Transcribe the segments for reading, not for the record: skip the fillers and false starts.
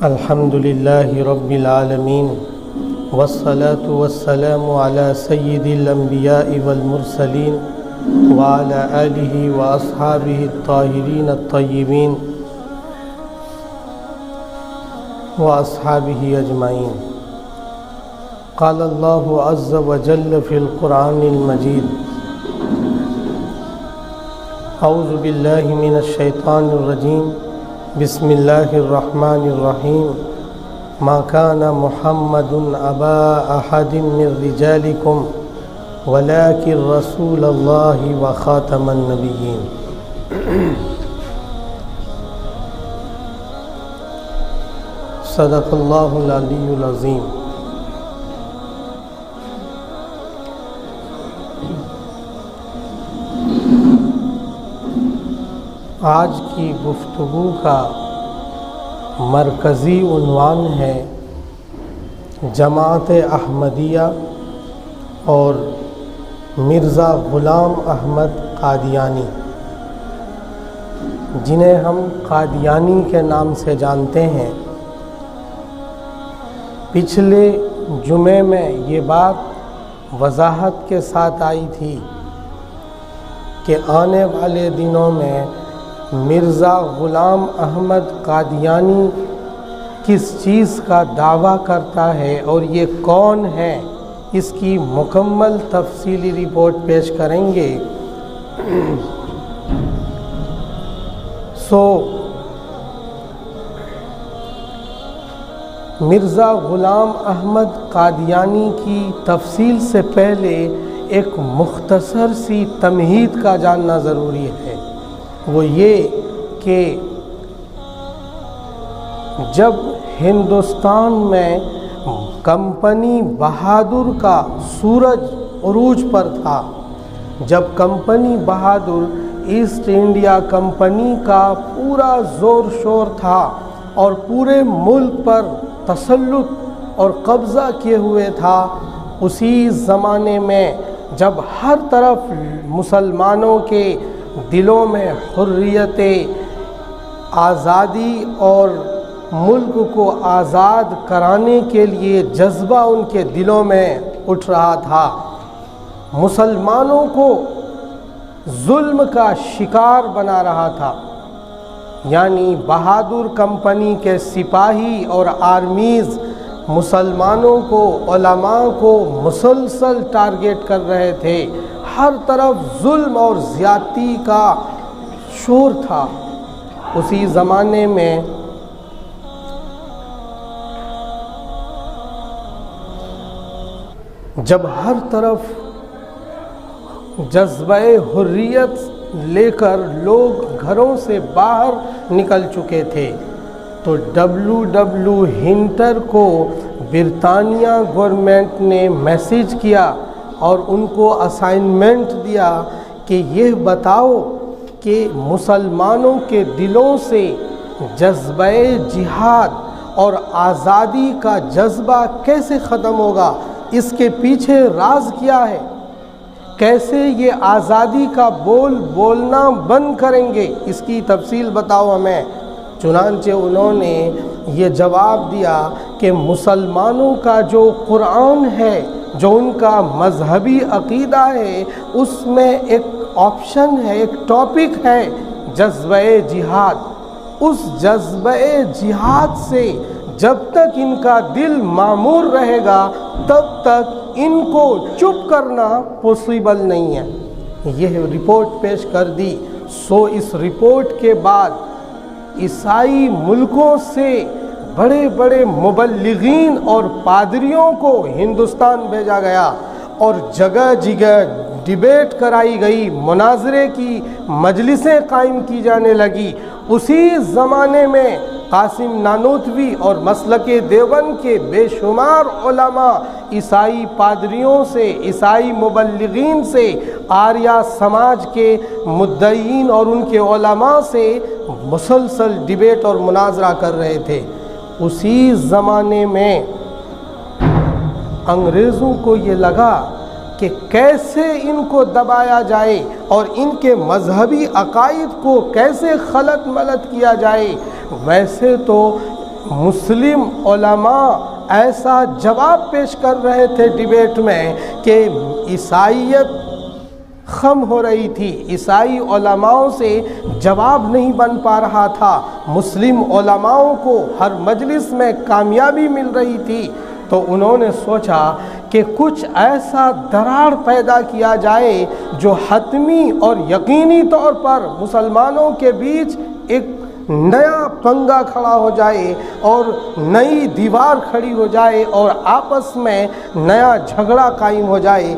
الحمد لله رب العالمين والصلاة والسلام على سيد الأنبياء والمرسلين وعلى آله وأصحابه الطاهرين الطيبين وأصحابه أجمعين. قال الله عز وجل في القرآن المجيد: أعوذ بالله من الشيطان الرجيم. بسم الله الرحمن الرحيم. ما كان محمد أبا أحد من رجالكم ولكن رسول الله وخاتم النبيين. صدق الله العلي العظيم. آج کی گفتگو کا مرکزی عنوان ہے جماعت احمدیہ اور مرزا غلام احمد قادیانی، جنہیں ہم قادیانی کے نام سے جانتے ہیں. پچھلے جمعے میں یہ بات وضاحت کے ساتھ آئی تھی کہ آنے والے دنوں میں مرزا غلام احمد قادیانی کس چیز کا دعویٰ کرتا ہے اور یہ کون ہے، اس کی مکمل تفصیلی رپورٹ پیش کریں گے. مرزا غلام احمد قادیانی کی تفصیل سے پہلے ایک مختصر سی تمہید کا جاننا ضروری ہے. وہ یہ کہ جب ہندوستان میں کمپنی بہادر کا سورج عروج پر تھا، جب کمپنی بہادر ایسٹ انڈیا کمپنی کا پورا زور شور تھا اور پورے ملک پر تسلط اور قبضہ کیے ہوئے تھا، اسی زمانے میں جب ہر طرف مسلمانوں کے دلوں میں حریت، آزادی اور ملک کو آزاد کرانے کے لیے جذبہ ان کے دلوں میں اٹھ رہا تھا، مسلمانوں کو ظلم کا شکار بنا رہا تھا. یعنی بہادر کمپنی کے سپاہی اور آرمیز مسلمانوں کو، علماء کو مسلسل ٹارگیٹ کر رہے تھے. ہر طرف ظلم اور زیادتی کا شور تھا. اسی زمانے میں جب ہر طرف جذبہ حریت لے کر لوگ گھروں سے باہر نکل چکے تھے، تو ڈبلیو ہنٹر کو برطانیہ گورنمنٹ نے میسیج کیا اور ان کو اسائنمنٹ دیا کہ یہ بتاؤ کہ مسلمانوں کے دلوں سے جذبہ جہاد اور آزادی کا جذبہ کیسے ختم ہوگا، اس کے پیچھے راز کیا ہے، کیسے یہ آزادی کا بول بولنا بند کریں گے، اس کی تفصیل بتاؤ ہمیں. چنانچہ انہوں نے یہ جواب دیا کہ مسلمانوں کا جو قرآن ہے، جو ان کا مذہبی عقیدہ ہے، اس میں ایک آپشن ہے، ایک ٹاپک ہے جذبہ جہاد. اس جذبہ جہاد سے جب تک ان کا دل معمور رہے گا تب تک ان کو چپ کرنا پاسبل نہیں ہے. یہ رپورٹ پیش کر دی. اس رپورٹ کے بعد عیسائی ملکوں سے بڑے بڑے مبلغین اور پادریوں کو ہندوستان بھیجا گیا اور جگہ جگہ ڈیبیٹ کرائی گئی، مناظرے کی مجلسیں قائم کی جانے لگی. اسی زمانے میں قاسم نانوتوی اور مسلک دیوبند کے بے شمار علماء عیسائی پادریوں سے، عیسائی مبلغین سے، آریہ سماج کے مدعین اور ان کے علماء سے مسلسل ڈیبیٹ اور مناظرہ کر رہے تھے. اسی زمانے میں انگریزوں کو یہ لگا کہ کیسے ان کو دبایا جائے اور ان کے مذہبی عقائد کو کیسے خلط ملط کیا جائے. ویسے تو مسلم علماء ایسا جواب پیش کر رہے تھے ڈیبیٹ میں کہ عیسائیت خم ہو رہی تھی، عیسائی علماؤں سے جواب نہیں بن پا رہا تھا، مسلم علماؤں کو ہر مجلس میں کامیابی مل رہی تھی، تو انہوں نے سوچا کہ کچھ ایسا دراڑ پیدا کیا جائے جو حتمی اور یقینی طور پر مسلمانوں کے بیچ ایک نیا پنگا کھڑا ہو جائے اور نئی دیوار کھڑی ہو جائے اور آپس میں نیا جھگڑا قائم ہو جائے۔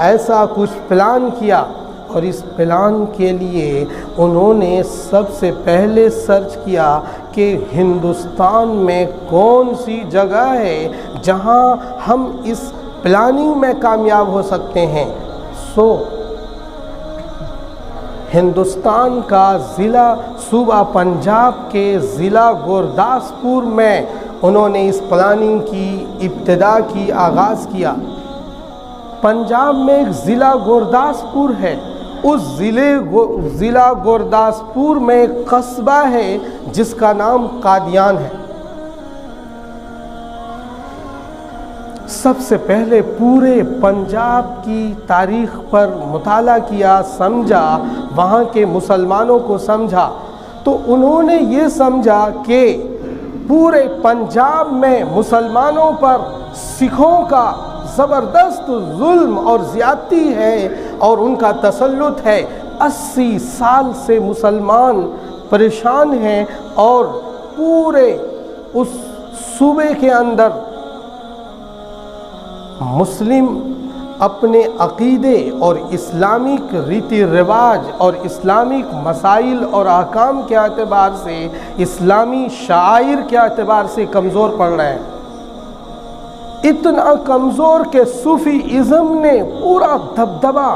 ایسا کچھ پلان کیا، اور اس پلان کے لیے انہوں نے سب سے پہلے سرچ کیا کہ ہندوستان میں کون سی جگہ ہے جہاں ہم اس پلاننگ میں کامیاب ہو سکتے ہیں۔ ہندوستان کا ضلع صوبہ پنجاب کے ضلع گورداسپور میں انہوں نے اس پلاننگ کی ابتدا کی، آغاز کیا۔ پنجاب میں ایک ضلع گورداسپور ہے، اس ضلع گورداسپور میں ایک قصبہ ہے جس کا نام قادیان ہے۔ سب سے پہلے پورے پنجاب کی تاریخ پر مطالعہ کیا، سمجھا، وہاں کے مسلمانوں کو سمجھا، تو انہوں نے یہ سمجھا کہ پورے پنجاب میں مسلمانوں پر سکھوں کا زبردست ظلم اور زیادتی ہے اور ان کا تسلط ہے۔ 80 سال سے مسلمان پریشان ہیں اور پورے اس صوبے کے اندر مسلم اپنے عقیدے اور اسلامک ریتی رواج اور اسلامک مسائل اور احکام کے اعتبار سے، اسلامی شعائر کے اعتبار سے کمزور پڑ رہے ہیں۔ اتنا کمزور کہ صوفی ازم نے پورا دبدبہ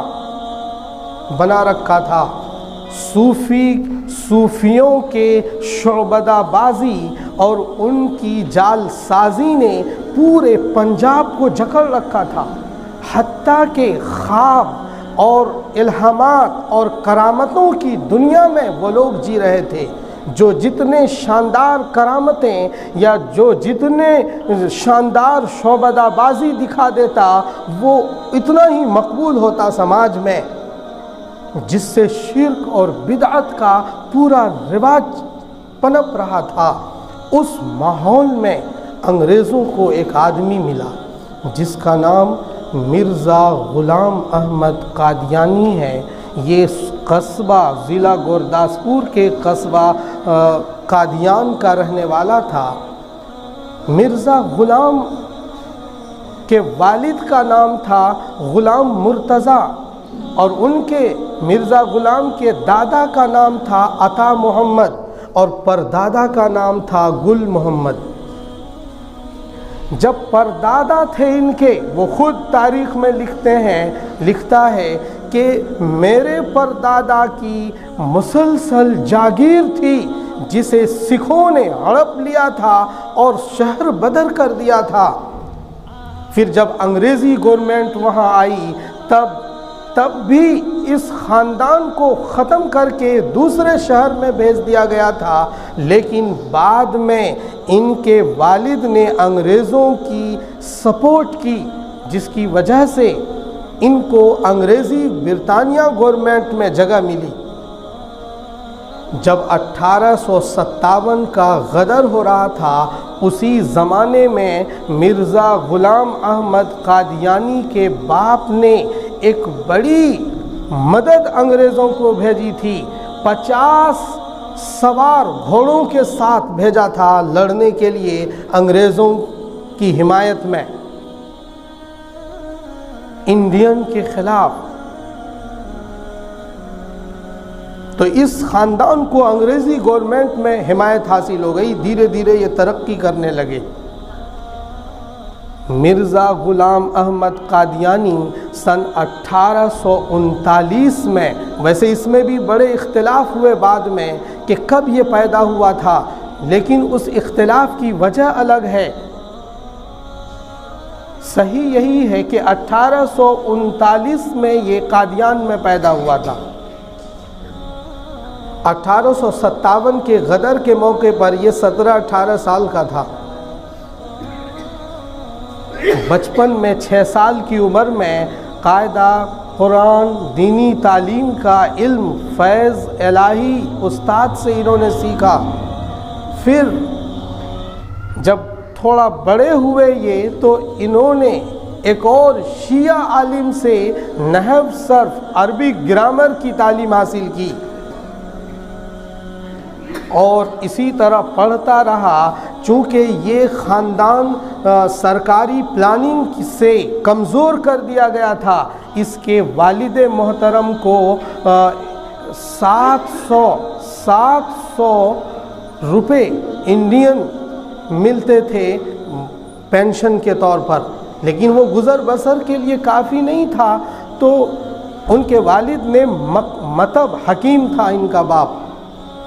بنا رکھا تھا۔ صوفیوں کے شعبدہ بازی اور ان کی جال سازی نے پورے پنجاب کو جکڑ رکھا تھا، حتیٰ کہ خواب اور الہامات اور کرامتوں کی دنیا میں وہ لوگ جی رہے تھے۔ جو جتنے شاندار کرامتیں یا جو جتنے شاندار شعبدہ بازی دکھا دیتا وہ اتنا ہی مقبول ہوتا سماج میں، جس سے شرک اور بدعت کا پورا رواج پنپ رہا تھا۔ اس ماحول میں انگریزوں کو ایک آدمی ملا جس کا نام مرزا غلام احمد قادیانی ہے۔ یہ قصبہ ضلع گورداسپور کے قصبہ قادیان کا رہنے والا تھا۔ مرزا غلام کے والد کا نام تھا غلام مرتضیٰ، اور ان کے مرزا غلام کے دادا کا نام تھا عطا محمد، اور پردادا کا نام تھا گل محمد۔ جب پردادا تھے ان کے، وہ خود تاریخ میں لکھتا ہے کہ میرے پردادا کی مسلسل جاگیر تھی جسے سکھوں نے ہڑپ لیا تھا اور شہر بدر کر دیا تھا۔ پھر جب انگریزی گورنمنٹ وہاں آئی تب بھی اس خاندان کو ختم کر کے دوسرے شہر میں بھیج دیا گیا تھا، لیکن بعد میں ان کے والد نے انگریزوں کی سپورٹ کی، جس کی وجہ سے ان کو انگریزی برطانیہ گورنمنٹ میں جگہ ملی۔ جب 1857 کا غدر ہو رہا تھا، اسی زمانے میں مرزا غلام احمد قادیانی کے باپ نے ایک بڑی مدد انگریزوں کو بھیجی تھی۔ 50 سوار گھوڑوں کے ساتھ بھیجا تھا لڑنے کے لیے انگریزوں کی حمایت میں، انڈین کے خلاف۔ تو اس خاندان کو انگریزی گورنمنٹ میں حمایت حاصل ہو گئی، دھیرے دھیرے یہ ترقی کرنے لگے۔ مرزا غلام احمد قادیانی سن 1839 میں، ویسے اس میں بھی بڑے اختلاف ہوئے بعد میں کہ کب یہ پیدا ہوا تھا، لیکن اس اختلاف کی وجہ الگ ہے۔ صحیح یہی ہے کہ 1839 میں یہ قادیان میں پیدا ہوا تھا۔ 1857 کے غدر کے موقع پر یہ 17-18 سال کا تھا۔ بچپن میں 6 سال کی عمر میں قاعدہ قرآن، دینی تعلیم کا علم فیض الہی استاد سے انہوں نے سیکھا۔ پھر جب تھوڑا بڑے ہوئے یہ تو انہوں نے ایک اور شیعہ عالم سے نحو، صرف، عربی گرامر کی تعلیم حاصل کی، اور اسی طرح پڑھتا رہا۔ چونکہ یہ خاندان سرکاری پلاننگ سے کمزور کر دیا گیا تھا، اس کے والد محترم کو 700 روپے انڈین ملتے تھے پینشن کے طور پر، لیکن وہ گزر بسر کے لیے کافی نہیں تھا، تو ان کے والد نے مطب حکیم تھا ان کا باپ،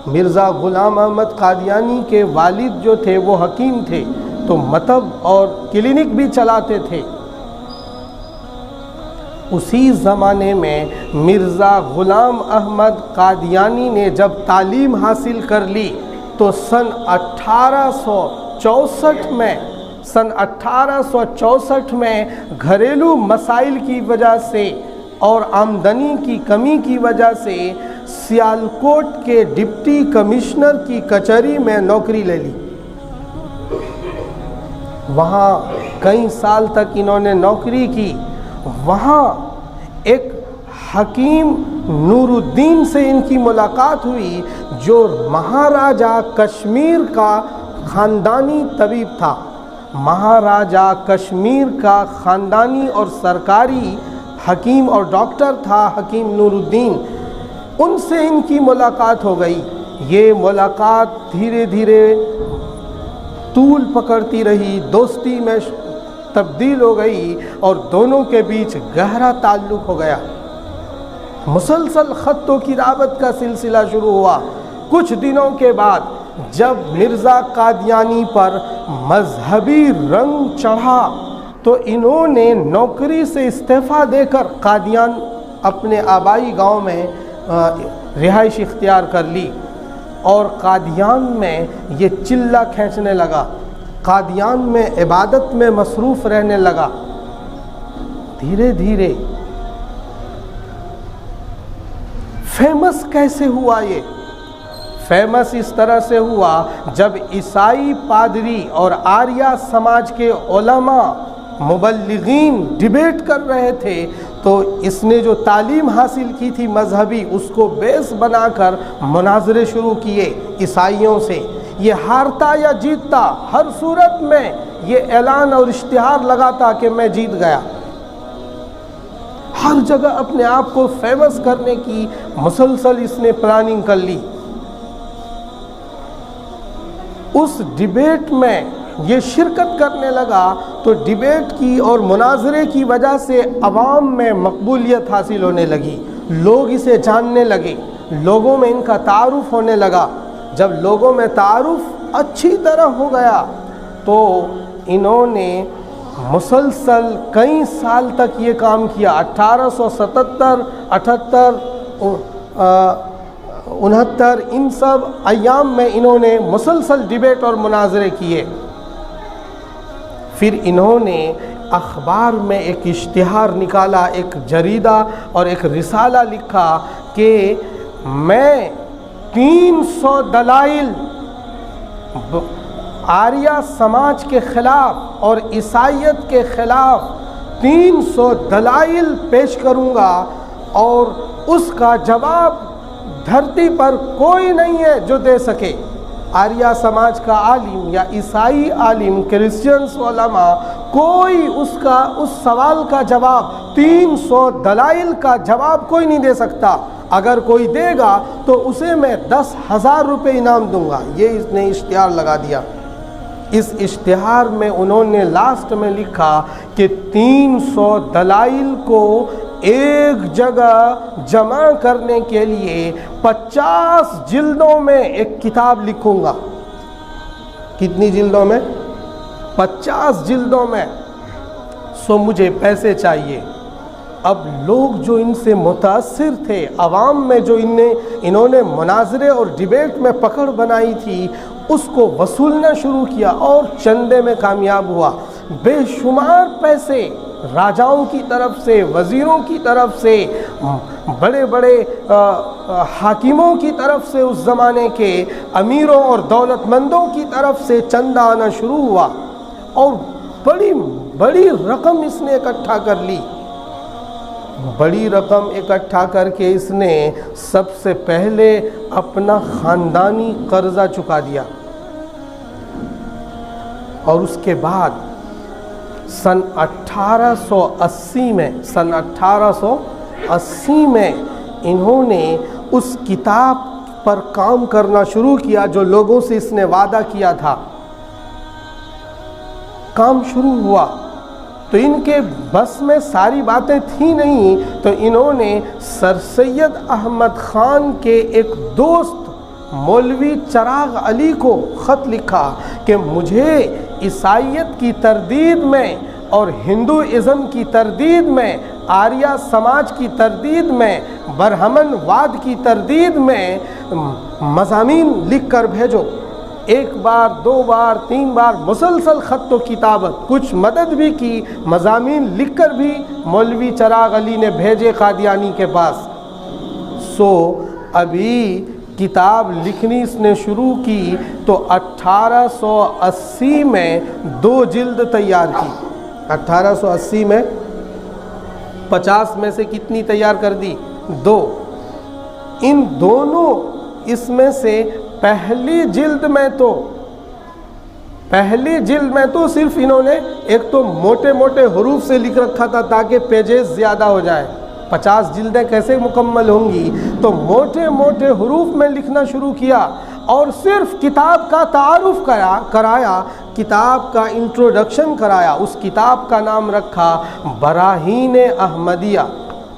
مرزا غلام احمد قادیانی کے والد جو تھے وہ حکیم تھے، تو مطب اور کلینک بھی چلاتے تھے۔ اسی زمانے میں مرزا غلام احمد قادیانی نے جب تعلیم حاصل کر لی تو سن 1864 میں گھریلو مسائل کی وجہ سے اور آمدنی کی کمی کی وجہ سے سیالکوٹ کے ڈپٹی کمشنر کی کچہری میں نوکری لے لی۔ وہاں کئی سال تک انہوں نے نوکری کی۔ وہاں ایک حکیم نور الدین سے ان کی ملاقات ہوئی، جو مہاراجہ کشمیر کا خاندانی طبیب تھا۔ مہاراجہ کشمیر کا خاندانی اور سرکاری حکیم اور ڈاکٹر تھا حکیم نور الدین۔ ان سے ان کی ملاقات ہو گئی۔ یہ ملاقات دھیرے دھیرے طول پکڑتی رہی، دوستی میں تبدیل ہو گئی اور دونوں کے بیچ گہرا تعلق ہو گیا۔ مسلسل خط و کتابت کا سلسلہ شروع ہوا۔ کچھ دنوں کے بعد جب مرزا قادیانی پر مذہبی رنگ چڑھا تو انہوں نے نوکری سے استعفیٰ دے کر قادیان اپنے آبائی گاؤں میں رہائش اختیار کر لی، اور قادیان میں یہ چلہ کھینچنے لگا، قادیان میں عبادت میں مصروف رہنے لگا۔ دھیرے دھیرے فیمس کیسے ہوا؟ یہ فیمس اس طرح سے ہوا جب عیسائی پادری اور آریہ سماج کے علماء مبلغین ڈیبیٹ کر رہے تھے، تو اس نے جو تعلیم حاصل کی تھی مذہبی، اس کو بیس بنا کر مناظرے شروع کیے عیسائیوں سے۔ یہ ہارتا یا جیتتا، ہر صورت میں یہ اعلان اور اشتہار لگاتا کہ میں جیت گیا۔ ہر جگہ اپنے آپ کو فیمس کرنے کی مسلسل اس نے پلاننگ کر لی۔ اس ڈیبیٹ میں یہ شرکت کرنے لگا تو ڈیبیٹ کی اور مناظرے کی وجہ سے عوام میں مقبولیت حاصل ہونے لگی، لوگ اسے جاننے لگے، لوگوں میں ان کا تعارف ہونے لگا۔ جب لوگوں میں تعارف اچھی طرح ہو گیا تو انہوں نے مسلسل کئی سال تک یہ کام کیا۔ 1877، 78، 69 ان سب ایام میں انہوں نے مسلسل ڈیبیٹ اور مناظرے کیے۔ پھر انہوں نے اخبار میں ایک اشتہار نکالا، ایک جریدہ اور ایک رسالہ لکھا کہ میں 300 دلائل آریہ سماج کے خلاف اور عیسائیت کے خلاف 300 دلائل پیش کروں گا، اور اس کا جواب دھرتی پر کوئی نہیں ہے جو دے سکے۔ آریہ سماج کا عالم یا عیسائی عالم، کرسچنس علماء، کوئی اس سوال کا جواب، 300 دلائل کا جواب کوئی نہیں دے سکتا۔ اگر کوئی دے گا تو اسے میں 10,000 روپے انعام دوں گا۔ یہ اس نے اشتہار لگا دیا۔ اس اشتہار میں انہوں نے لاسٹ میں لکھا کہ 300 دلائل کو ایک جگہ جمع کرنے کے لیے 50 جلدوں میں ایک کتاب لکھوں گا۔ کتنی جلدوں میں؟ 50 جلدوں میں۔ سو مجھے پیسے چاہیے۔ اب لوگ جو ان سے متاثر تھے، عوام میں جو انہوں نے مناظرے اور ڈیبیٹ میں پکڑ بنائی تھی، اس کو وصولنا شروع کیا اور چندے میں کامیاب ہوا۔ بے شمار پیسے راجاؤں کی طرف سے، وزیروں کی طرف سے، بڑے بڑے حاکموں کی طرف سے، اس زمانے کے امیروں اور دولت مندوں کی طرف سے چندہ آنا شروع ہوا، اور بڑی بڑی رقم اس نے اکٹھا کر لی۔ بڑی رقم اکٹھا کر کے اس نے سب سے پہلے اپنا خاندانی قرضہ چکا دیا، اور اس کے بعد سن 1880 میں انہوں نے اس کتاب پر کام کرنا شروع کیا جو لوگوں سے اس نے وعدہ کیا تھا۔ کام شروع ہوا تو ان کے بس میں ساری باتیں تھیں نہیں، تو انہوں نے سر سید احمد خان کے ایک دوست مولوی چراغ علی کو خط لکھا کہ مجھے عیسائیت کی تردید میں اور ہندوازم کی تردید میں، آریہ سماج کی تردید میں، برہمن واد کی تردید میں مضامین لکھ کر بھیجو۔ ایک بار، دو بار، تین بار مسلسل خط و کتابت، کچھ مدد بھی کی، مضامین لکھ کر بھی مولوی چراغ علی نے بھیجے قادیانی کے پاس۔ ابھی کتاب لکھنی اس نے شروع کی تو 1880 میں 2 جلد تیار کی۔ 1880 میں 50 میں سے کتنی تیار کر دی؟ 2۔ ان دونوں، اس میں سے پہلی جلد میں تو صرف انہوں نے ایک تو موٹے موٹے حروف سے لکھ رکھا تھا تاکہ پیجز زیادہ ہو جائے، 50 جلدیں کیسے مکمل ہوں گی، تو موٹے موٹے حروف میں لکھنا شروع کیا، اور صرف کتاب کا تعارف کرایا، کتاب کا انٹروڈکشن کرایا۔ اس کتاب کا نام رکھا براہین احمدیہ۔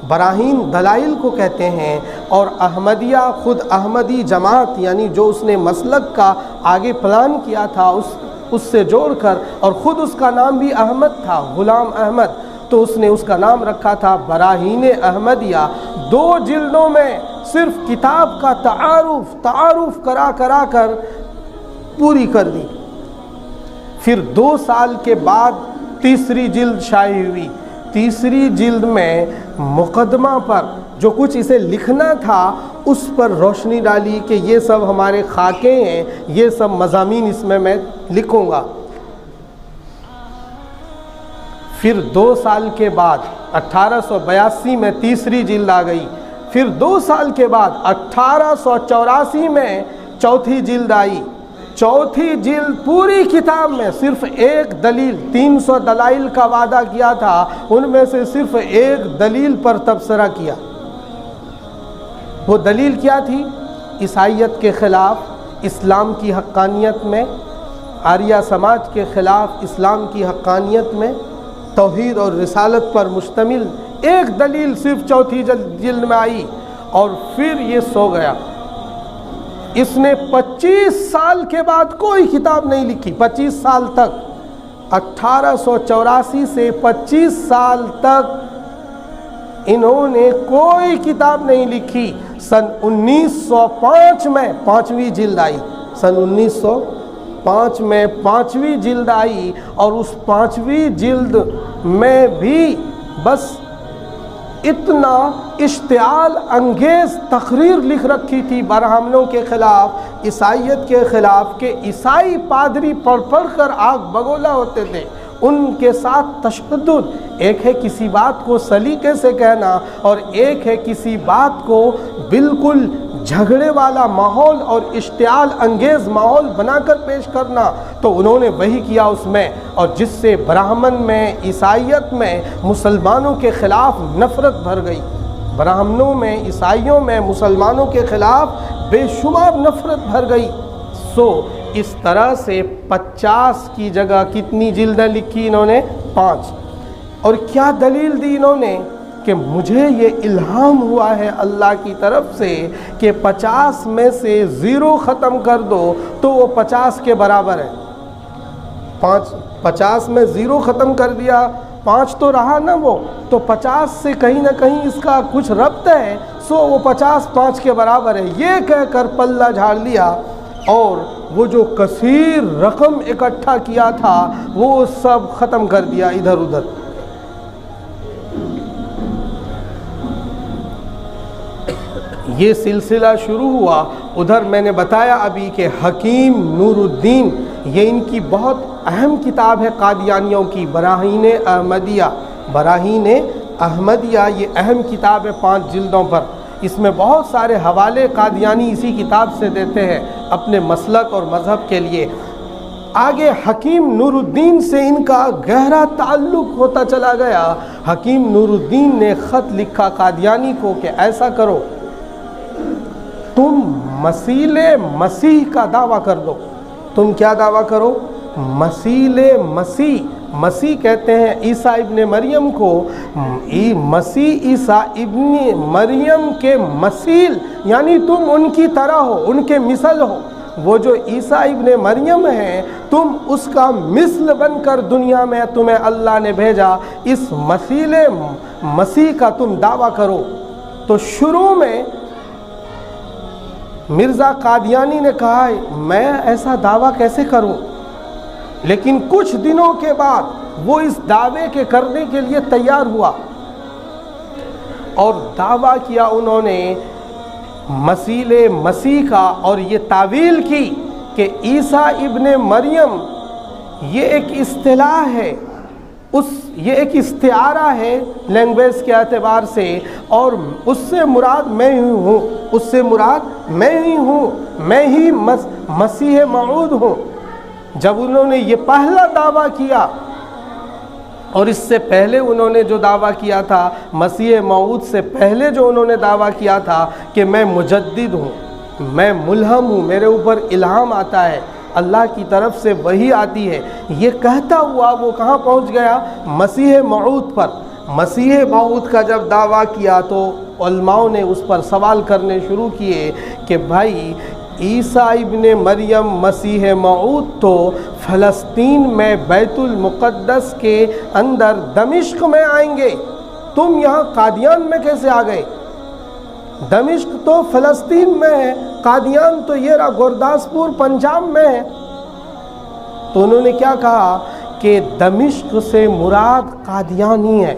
براہین دلائل کو کہتے ہیں، اور احمدیہ خود احمدی جماعت، یعنی جو اس نے مسلک کا آگے پلان کیا تھا اس سے جوڑ کر، اور خود اس کا نام بھی احمد تھا، غلام احمد، تو اس نے اس کا نام رکھا تھا براہین احمدیہ۔ 2 جلدوں میں صرف کتاب کا تعارف کرا کر پوری کر دی۔ پھر 2 سال کے بعد تیسری جلد شائع ہوئی۔ تیسری جلد میں مقدمہ پر جو کچھ اسے لکھنا تھا اس پر روشنی ڈالی کہ یہ سب ہمارے خاکے ہیں، یہ سب مضامین اس میں لکھوں گا۔ پھر 2 سال کے بعد 1882 میں تیسری جلد آ گئی۔ پھر 2 سال کے بعد 1884 میں چوتھی جلد آئی۔ چوتھی جلد پوری کتاب میں صرف ایک دلیل، 300 دلائل کا وعدہ کیا تھا، ان میں سے صرف ایک دلیل پر تبصرہ کیا۔ وہ دلیل کیا تھی؟ عیسائیت کے خلاف اسلام کی حقانیت میں، آریہ سماج کے خلاف اسلام کی حقانیت میں، توحید اور رسالت پر مشتمل ایک دلیل صرف چوتھی جلد میں آئی، اور پھر یہ سو گیا۔ اس نے 25 سال کے بعد کوئی کتاب نہیں لکھی، 25 سال تک، 1884 سے 25 سال تک انہوں نے کوئی کتاب نہیں لکھی۔ سن 1905 میں 5ویں جلد آئی، سن 1905 میں 5ویں جلد آئی، اور اس 5ویں جلد میں بھی بس اتنا اشتعال انگیز تقریر لکھ رکھی تھی برہمنوں کے خلاف، عیسائیت کے خلاف، کہ عیسائی پادری پڑھ کر آگ بگولا ہوتے تھے۔ ان کے ساتھ تشدد، ایک ہے کسی بات کو سلیقے سے کہنا، اور ایک ہے کسی بات کو بالکل جھگڑے والا ماحول اور اشتعال انگیز ماحول بنا کر پیش کرنا، تو انہوں نے وہی کیا اس میں، اور جس سے برہمن میں، عیسائیت میں، مسلمانوں کے خلاف نفرت بھر گئی۔ برہمنوں میں، عیسائیوں میں، مسلمانوں کے خلاف بے شمار نفرت بھر گئی۔ اس طرح سے 50 کی جگہ کتنی جلدیں لکھی انہوں نے؟ 5۔ اور کیا دلیل دی انہوں نے؟ کہ مجھے یہ الہام ہوا ہے اللہ کی طرف سے کہ 50 میں سے 0 ختم کر دو تو وہ 50 کے برابر ہے۔ 50 میں 0 ختم کر دیا 5 تو رہا نا وہ، تو 50 سے کہیں نہ کہیں اس کا کچھ ربط ہے، سو وہ 50 5 کے برابر ہے، یہ کہہ کر پلہ جھاڑ لیا اور وہ جو کثیر رقم اکٹھا کیا تھا وہ سب ختم کر دیا ادھر ادھر۔ یہ سلسلہ شروع ہوا۔ ادھر میں نے بتایا ابھی کہ حکیم نور الدین، یہ ان کی بہت اہم کتاب ہے قادیانیوں کی، براہین احمدیہ۔ براہین احمدیہ یہ اہم کتاب ہے 5 جلدوں پر، اس میں بہت سارے حوالے قادیانی اسی کتاب سے دیتے ہیں اپنے مسلک اور مذہب کے لیے۔ آگے حکیم نور الدین سے ان کا گہرا تعلق ہوتا چلا گیا۔ حکیم نور الدین نے خط لکھا قادیانی کو کہ ایسا کرو، تم مسیح کا دعویٰ کر دو۔ تم کیا دعویٰ کرو؟ مسیح کہتے ہیں عیسیٰ ابن مریم کو، مسیح عیسیٰ ابن مریم کے مثیل، یعنی تم ان کی طرح ہو، ان کے مثل ہو۔ وہ جو عیسیٰ ابن مریم ہیں تم اس کا مثل بن کر دنیا میں تمہیں اللہ نے بھیجا، اس مسیح کا تم دعویٰ کرو۔ تو شروع میں مرزا قادیانی نے کہا میں ایسا دعویٰ کیسے کروں، لیکن کچھ دنوں کے بعد وہ اس دعوے کے کرنے کے لیے تیار ہوا اور دعویٰ کیا انہوں نے مسیح کا، اور یہ تعویل کی کہ عیسیٰ ابن مریم یہ ایک اصطلاح ہے، یہ ایک استعارہ ہے لینگویج کے اعتبار سے، اور اس سے مراد میں ہی ہوں، اس سے مراد میں ہی ہوں، میں ہی مسیح موعود ہوں۔ جب انہوں نے یہ پہلا دعویٰ کیا، اور اس سے پہلے انہوں نے جو دعویٰ کیا تھا، مسیح موعود سے پہلے جو انہوں نے دعویٰ کیا تھا کہ میں مجدد ہوں، میں ملہم ہوں، میرے اوپر الہام آتا ہے، اللہ کی طرف سے وحی آتی ہے، یہ کہتا ہوا وہ کہاں پہنچ گیا؟ مسیح موعود پر۔ مسیح موعود کا جب دعویٰ کیا تو علماء نے اس پر سوال کرنے شروع کیے کہ بھائی عیسیٰ ابن مریم مسیح موعود تو فلسطین میں بیت المقدس کے اندر دمشق میں آئیں گے، تم یہاں قادیان میں کیسے آ گئے؟ دمشق تو فلسطین میں ہے، قادیان تو یہ رہا گورداسپور پنجاب میں ہے۔ تو انہوں نے کیا کہا کہ دمشق سے مراد قادیان ہی ہے،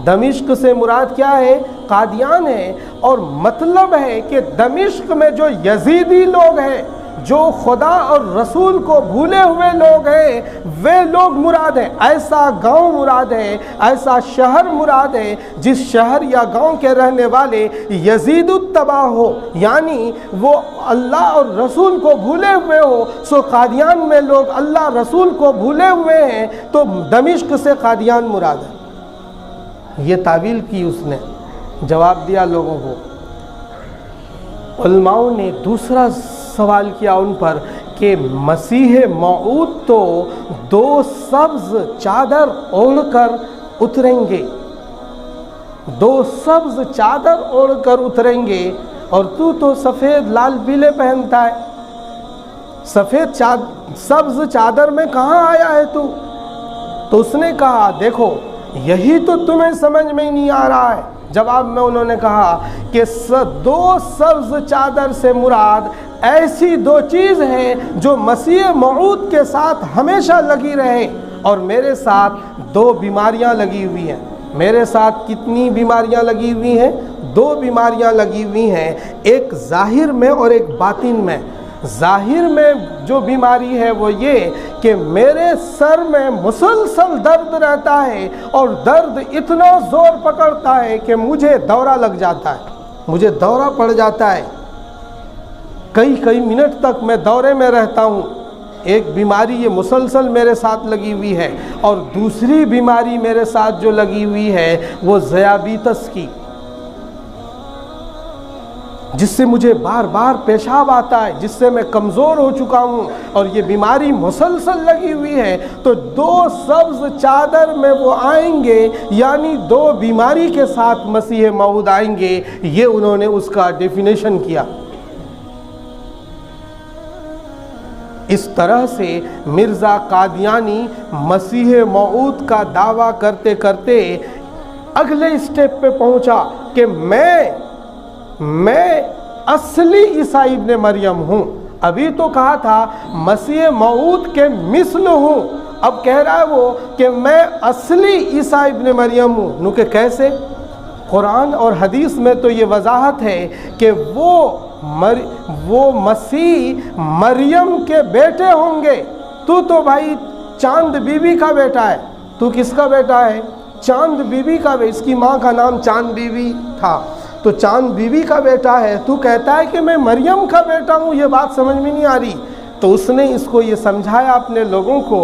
دمشق سے مراد کیا ہے؟ قادیان ہے، اور مطلب ہے کہ دمشق میں جو یزیدی لوگ ہیں، جو خدا اور رسول کو بھولے ہوئے لوگ ہیں، وہ لوگ مراد ہیں۔ ایسا گاؤں مراد ہے، ایسا شہر مراد ہے جس شہر یا گاؤں کے رہنے والے یزید التبع ہو، یعنی وہ اللہ اور رسول کو بھولے ہوئے ہو۔ سو قادیان میں لوگ اللہ رسول کو بھولے ہوئے ہیں، تو دمشق سے قادیان مراد ہے۔ یہ تعویل کی اس نے، جواب دیا لوگوں کو۔ علماء نے دوسرا سوال کیا ان پر کہ مسیح موعود تو 2 سبز چادر اوڑھ کر اتریں گے، 2 سبز چادر اوڑھ کر اتریں گے، اور تو سفید لال پیلے پہنتا ہے، سبز چادر میں کہاں آیا ہے تو اس نے کہا دیکھو یہی تو تمہیں سمجھ میں نہیں آ رہا ہے۔ جواب میں انہوں نے کہا کہ 2 سبز چادر سے مراد ایسی 2 چیز ہیں جو مسیح موعود کے ساتھ ہمیشہ لگی رہے، اور میرے ساتھ 2 بیماریاں لگی ہوئی ہیں۔ میرے ساتھ کتنی بیماریاں لگی ہوئی ہیں؟ 2 بیماریاں لگی ہوئی ہیں، ایک ظاہر میں اور ایک باطن میں۔ ظاہر میں جو بیماری ہے وہ یہ کہ میرے سر میں مسلسل درد رہتا ہے، اور درد اتنا زور پکڑتا ہے کہ مجھے دورہ لگ جاتا ہے، مجھے دورہ پڑ جاتا ہے، کئی منٹ تک میں دورے میں رہتا ہوں۔ ایک بیماری یہ مسلسل میرے ساتھ لگی ہوئی ہے، اور دوسری بیماری میرے ساتھ جو لگی ہوئی ہے وہ ذیابیطس کی، جس سے مجھے بار بار پیشاب آتا ہے، جس سے میں کمزور ہو چکا ہوں، اور یہ بیماری مسلسل لگی ہوئی ہے۔ تو 2 سبز چادر میں وہ آئیں گے، یعنی 2 بیماری کے ساتھ مسیح موعود آئیں گے، یہ انہوں نے اس کا ڈیفینیشن کیا۔ اس طرح سے مرزا قادیانی مسیح موعود کا دعویٰ کرتے کرتے اگلے اسٹیپ پہ پہنچا کہ میں اصلی عیسیٰ ابن مریم ہوں۔ ابھی تو کہا تھا مسیح موعود کے مثل ہوں، اب کہہ رہا ہے وہ کہ میں اصلی عیسیٰ ابن مریم ہوں۔ نو کہ کیسے؟ قرآن اور حدیث میں تو یہ وضاحت ہے کہ وہ مسیح مریم کے بیٹے ہوں گے۔ تو بھائی چاند بی بی کا بیٹا ہے، تو کس کا بیٹا ہے؟ چاند بی بی کا، اس کی ماں کا نام چاند بی بی تھا، تو چاند بی بی کا بیٹا ہے، تو کہتا ہے کہ میں مریم کا بیٹا ہوں، یہ بات سمجھ میں نہیں آ رہی۔ تو اس نے اس کو یہ سمجھایا اپنے لوگوں کو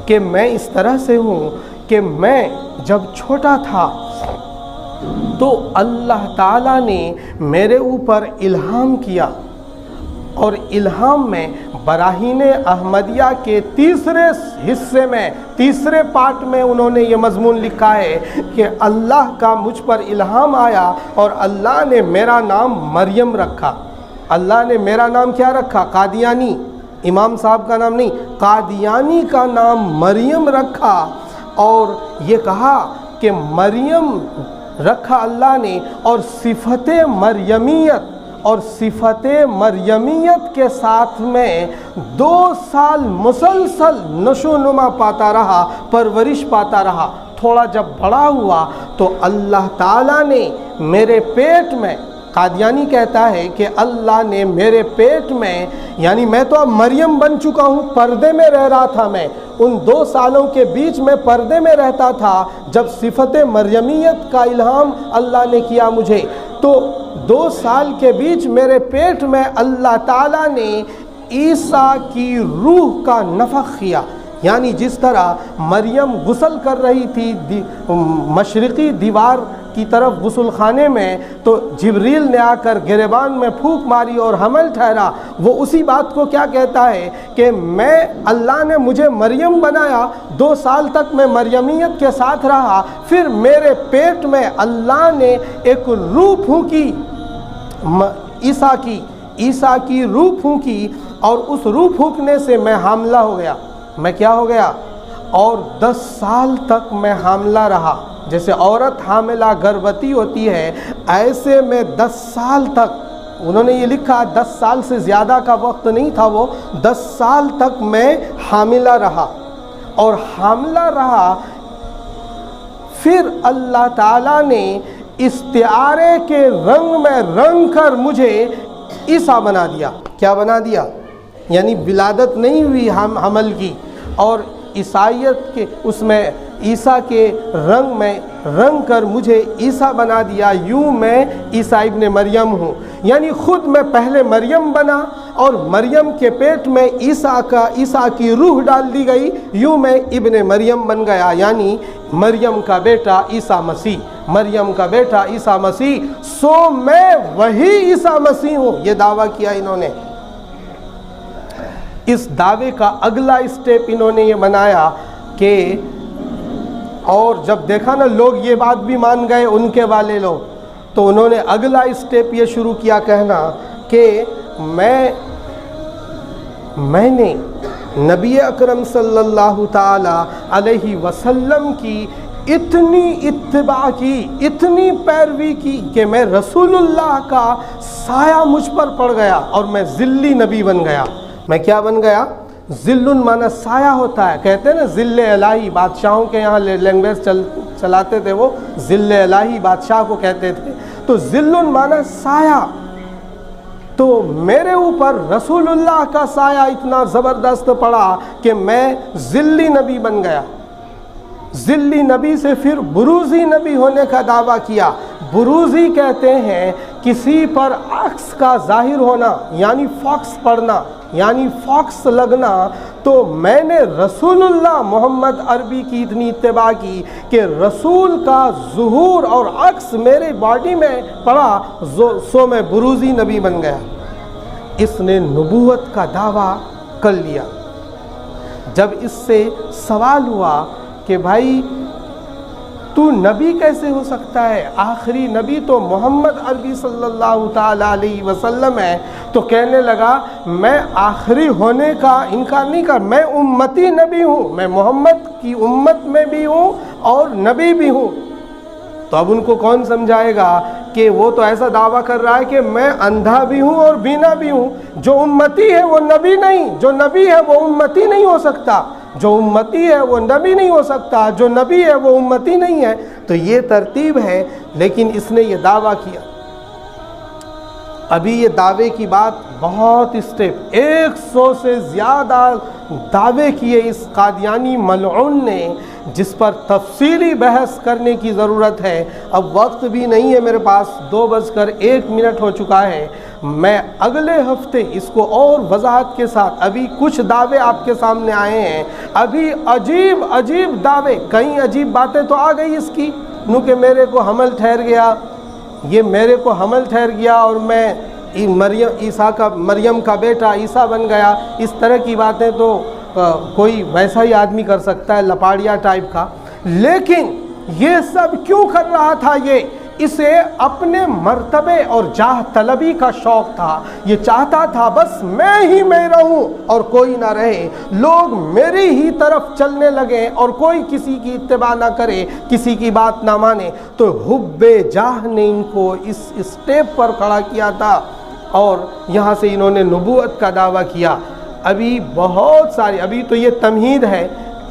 کہ میں اس طرح سے ہوں کہ میں جب چھوٹا تھا تو اللہ تعالیٰ نے میرے اوپر الہام کیا، اور الہام میں براہین احمدیہ کے تیسرے حصے میں، تیسرے پارٹ میں انہوں نے یہ مضمون لکھا ہے کہ اللہ کا مجھ پر الہام آیا اور اللہ نے میرا نام مریم رکھا۔ اللہ نے میرا نام کیا رکھا؟ قادیانی، امام صاحب کا نام نہیں، قادیانی کا نام مریم رکھا، اور یہ کہا کہ مریم رکھا اللہ نے، اور صفت مریمیت کے ساتھ میں 2 سال مسلسل نشو و نما پاتا رہا، پرورش پاتا رہا۔ تھوڑا جب بڑا ہوا تو اللہ تعالیٰ نے میرے پیٹ میں، قادیانی کہتا ہے کہ اللہ نے میرے پیٹ میں، یعنی میں تو اب مریم بن چکا ہوں، پردے میں رہ رہا تھا، میں ان 2 سالوں کے بیچ میں پردے میں رہتا تھا جب صفت مریمیت کا الہام اللہ نے کیا مجھے، تو 2 سال کے بیچ میرے پیٹ میں اللہ تعالیٰ نے عیسیٰ کی روح کا نفخ کیا۔ یعنی جس طرح مریم غسل کر رہی تھی مشرقی دیوار کی طرف غسل خانے میں، تو جبریل نے آ کر گریبان میں پھونک ماری اور حمل ٹھہرا، وہ اسی بات کو کیا کہتا ہے کہ اللہ نے مجھے مریم بنایا، 2 سال تک میں مریمیت کے ساتھ رہا، پھر میرے پیٹ میں اللہ نے ایک روح پھونکی، عیسیٰ کی روح پھونکی، اور اس روح پھونکنے سے میں حاملہ ہو گیا۔ میں کیا ہو گیا؟ اور 10 سال تک میں حاملہ رہا۔ جیسے عورت حاملہ گربوتی ہوتی ہے، ایسے میں 10 سال تک، انہوں نے یہ لکھا 10 سال سے زیادہ کا وقت نہیں تھا، وہ 10 سال تک میں حاملہ رہا، اور حاملہ رہا، پھر اللہ تعالیٰ نے استعارے کے رنگ میں رنگ کر مجھے عیسیٰ بنا دیا۔ کیا بنا دیا؟ یعنی ولادت نہیں ہوئی حمل کی، اور عیسائیت کے اس میں عیسیٰ کے رنگ میں رنگ کر مجھے عیسیٰ بنا دیا، یوں میں عیسیٰ ابن مریم ہوں۔ یعنی خود میں پہلے مریم بنا، اور مریم کے پیٹ میں عیسیٰ کی روح ڈال دی گئی، یوں میں ابن مریم بن گیا، یعنی مریم کا بیٹا عیسیٰ مسیح، مریم کا بیٹا عیسیٰ مسیح، سو میں وہی عیسیٰ مسیح ہوں، یہ دعویٰ کیا انہوں نے۔ اس دعوے کا اگلا اسٹیپ انہوں نے یہ بنایا کہ، اور جب دیکھا نا لوگ یہ بات بھی مان گئے ان کے والے لوگ، تو انہوں نے اگلا اسٹیپ یہ شروع کیا کہنا کہ میں نے نبی اکرم صلی اللہ تعالی علیہ وسلم کی اتنی اتباع کی، اتنی پیروی کی کہ میں رسول اللہ کا سایہ مجھ پر پڑ گیا، اور میں ذلی نبی بن گیا۔ میں کیا بن گیا؟ ذل معنی سایہ ہوتا ہے، کہتے ہیں نا ذل الہی، بادشاہوں کے یہاں لینگویج چلاتے تھے، وہ ذل الہی بادشاہ کو کہتے تھے، تو ذل معنی سایہ، تو میرے اوپر رسول اللہ کا سایہ اتنا زبردست پڑا کہ میں ذلی نبی بن گیا۔ ذلی نبی سے پھر بروزی نبی ہونے کا دعویٰ کیا۔ بروزی کہتے ہیں کسی پر عکس کا ظاہر ہونا، یعنی فاکس پڑنا، یعنی فاکس لگنا، تو میں نے رسول اللہ محمد عربی کی اتنی اتباع کی کہ رسول کا ظہور اور عکس میرے باڈی میں پڑا، سو میں بروزی نبی بن گیا۔ اس نے نبوت کا دعویٰ کر لیا۔ جب اس سے سوال ہوا کہ بھائی تو نبی کیسے ہو سکتا ہے؟ آخری نبی تو محمد عربی صلی اللہ تعالیٰ علیہ وسلم ہے۔ تو کہنے لگا میں آخری ہونے کا انکار نہیں کر، میں امتی نبی ہوں، میں محمد کی امت میں بھی ہوں اور نبی بھی ہوں۔ تو اب ان کو کون سمجھائے گا کہ وہ تو ایسا دعویٰ کر رہا ہے کہ میں اندھا بھی ہوں اور بینا بھی ہوں، جو امتی ہے وہ نبی نہیں، جو نبی ہے وہ امتی نہیں ہو سکتا، جو امتی ہے وہ نبی نہیں ہو سکتا، جو نبی ہے وہ امتی نہیں ہے۔ تو یہ ترتیب ہے، لیکن اس نے یہ دعویٰ کیا۔ ابھی یہ دعوے کی بات بہت اسٹیپ 100 سے زیادہ دعوے کیے اس قادیانی ملعون نے، جس پر تفصیلی بحث کرنے کی ضرورت ہے۔ اب وقت بھی نہیں ہے میرے پاس، 2:01 ہو چکا ہے۔ میں اگلے ہفتے اس کو اور وضاحت کے ساتھ، ابھی کچھ دعوے آپ کے سامنے آئے ہیں، ابھی عجیب عجیب دعوے، کئی عجیب باتیں تو آ گئی اس کی، نو کہ میرے کو حمل ٹھہر گیا، یہ میرے کو حمل ٹھہر گیا اور میں مریم کا بیٹا عیسیٰ بن گیا، اس طرح کی باتیں تو کوئی ویسا ہی آدمی کر سکتا ہے، لپاڑیا ٹائپ کا۔ لیکن یہ سب کیوں کر رہا تھا؟ یہ اسے اپنے مرتبے اور جاہ طلبی کا شوق تھا، یہ چاہتا تھا بس میں رہوں اور کوئی نہ رہے، لوگ میری ہی طرف چلنے لگیں اور کوئی کسی کی اتباع نہ کرے، کسی کی بات نہ مانے۔ تو حب جاہ نے ان کو اس اسٹیپ پر کھڑا کیا تھا اور یہاں سے انہوں نے نبوت کا دعویٰ کیا۔ ابھی بہت ساری، ابھی تو یہ تمہید ہے،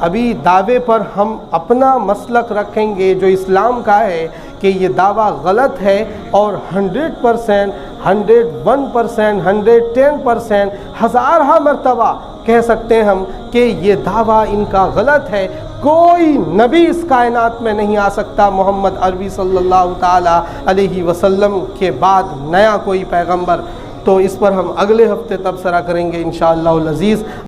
ابھی دعوے پر ہم اپنا مسلک رکھیں گے جو اسلام کا ہے کہ یہ دعویٰ غلط ہے، اور 100%، 101%، 110%، ہزارہ مرتبہ کہہ سکتے ہیں ہم کہ یہ دعویٰ ان کا غلط ہے۔ کوئی نبی اس کائنات میں نہیں آ سکتا محمد عربی صلی اللہ تعالیٰ علیہ وسلم کے بعد، نیا کوئی پیغمبر۔ تو اس پر ہم اگلے ہفتے تبصرہ کریں گے انشاءاللہ العزیز۔